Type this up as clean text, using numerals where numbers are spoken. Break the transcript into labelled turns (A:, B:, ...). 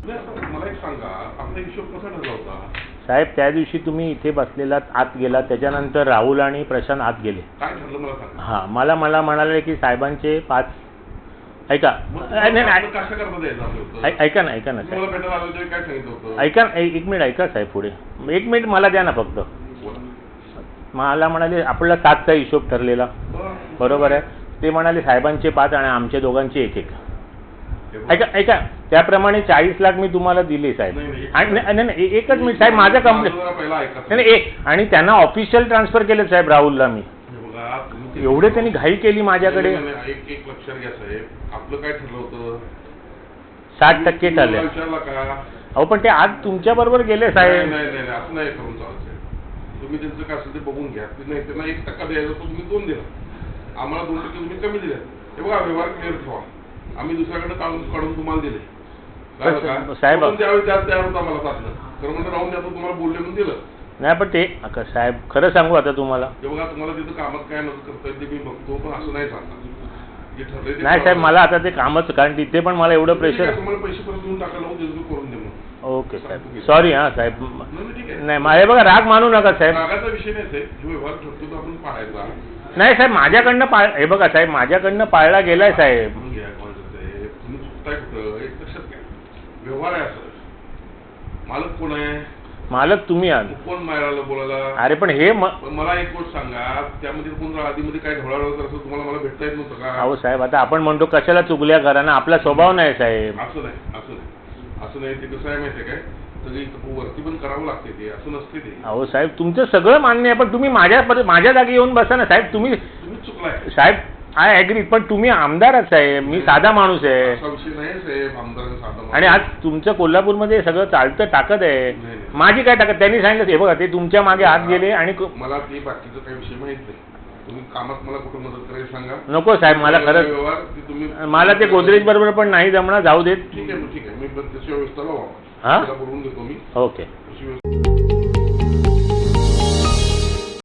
A: मला एक सांगा, आपला हिशोब कसा ठरला होता
B: साहेब? त्या दिवशी तुम्ही इथे बसलेला आत गेला, त्याच्यानंतर राहुल आणि प्रशांत आत गेले.
A: काय ठरलं मला सांगा.
B: हां, मला म्हणाले की साहेबांचे 5. ऐका नाही ऐका ना साहेब, ऐका एक मिनिट ऐका साहेब, पुढे 1 मिनिट मला द्या ना फक्त. मला म्हणाले आपला 7चा हिशोब ठरलेला, बरोबर आहे. ते म्हणाले साहेबांचे 5 आणि आमच्या दोघांचे 1-1. ऐका त्याप्रमाणे 40 लाख मी तुम्हाला दिले साहेब. नाही एकच मिनिट साहेब, माझं कंप्लेंट नाही. आणि त्यांना ऑफिशियल ट्रान्सफर केले साहेब राहुलला मी. एवढे त्यांनी घाई केली माझ्याकडे.
A: एक लक्षात घ्या साहेब, आपलं काय ठरलं होतं?
B: 60% ठरले. अहो पण ते आज तुमच्या बरोबर गेले साहेब.
A: नाही असं नाही करून चालत. तुम्ही त्यांचं काय असेल ते बघून घ्या. नाही त्यांना 1% द्यायचं, तो तुम्ही 2 दिला, आम्हाला 2% तुम्ही कमी दिले. हे बघा, व्यवहार क्लिअर ठेवा. आम्ही दुसऱ्याकडे काढून तुम्हाला दिले साहेब. त्यावेळी आम्हाला साधलं खरं म्हणजे राहून द्या, तुम्हाला बोलले म्हणून दिलं
B: नाही. पण ते साहेब खरं सांगू आता तुम्हाला,
A: हे बघा तुम्हाला तिथं कामात काय मदत करता येईल ते मी बघतो, पण असं नाही सांगता जे ठरलंय.
B: नाही साहेब, मला आता ते कामच, कारण तिथे पण मला एवढं प्रेशर.
A: तुम्हाला पैसे परत देऊन टाकायला करून दे.
B: ओके साहेब, सॉरी. हां साहेब, नाही हे बघा, राग मानू नका साहेब.
A: रागाचा विषय नाही साहेब, जो व्यवहार ठरतो तो आपण पाळायचा.
B: नाही साहेब, माझ्याकडनं हे बघा साहेब, माझ्याकडनं पाळला गेलाय साहेब.
A: तुम्ही चुकताय कुठं एक लक्षात घ्या. व्यवहार आहे असं. मालक कोण आहे?
B: मालक तुम्ही आहात.
A: कोण मारायला बोलायला? अरे
B: पण हे
A: मला एक गोष्ट सांगा, त्यामध्ये कोण आधीमध्ये काय ढोळाढोळ करत असं तुम्हाला मला भेटता येत नव्हतं का?
B: अहो साहेब, आता आपण म्हणतो कशाला चुगल्या करा ना, आपला स्वभाव नाही साहेब.
A: असं नाही ते कसं आहे माहितीये काय, सगळी वरती पण करावं लागते ते, असं नसते ते.
B: अहो साहेब, तुमचं सगळं मान्य आहे, पण तुम्ही माझ्या जागी येऊन बसा ना साहेब. तुम्ही
A: चुकलाय साहेब.
B: आय ॲग्री, पण तुम्ही आमदारच साहेब, मी साधा माणूस आहे.
A: असा विषय नाही साहेब, आमदार साधा.
B: आणि आज तुमचं कोल्हापूरमध्ये सगळं चालतं ताकद आहे. माझी काय ताकद? त्यांनी सांगितलं हे बघा, ते तुमच्या मागे हात गेले. आणि मला
A: ते बाकीचं काही विषय माहित नाही. तुम्ही कामात मला कुठं मदत करायला सांगा.
B: नको साहेब, मला खरंच मला ते गोदरेज बरोबर पण नाही जमणार, जाऊ देत.
A: ठीक आहे मी त्याची व्यवस्था लावा, बोलवून देतो मी.
B: ओके.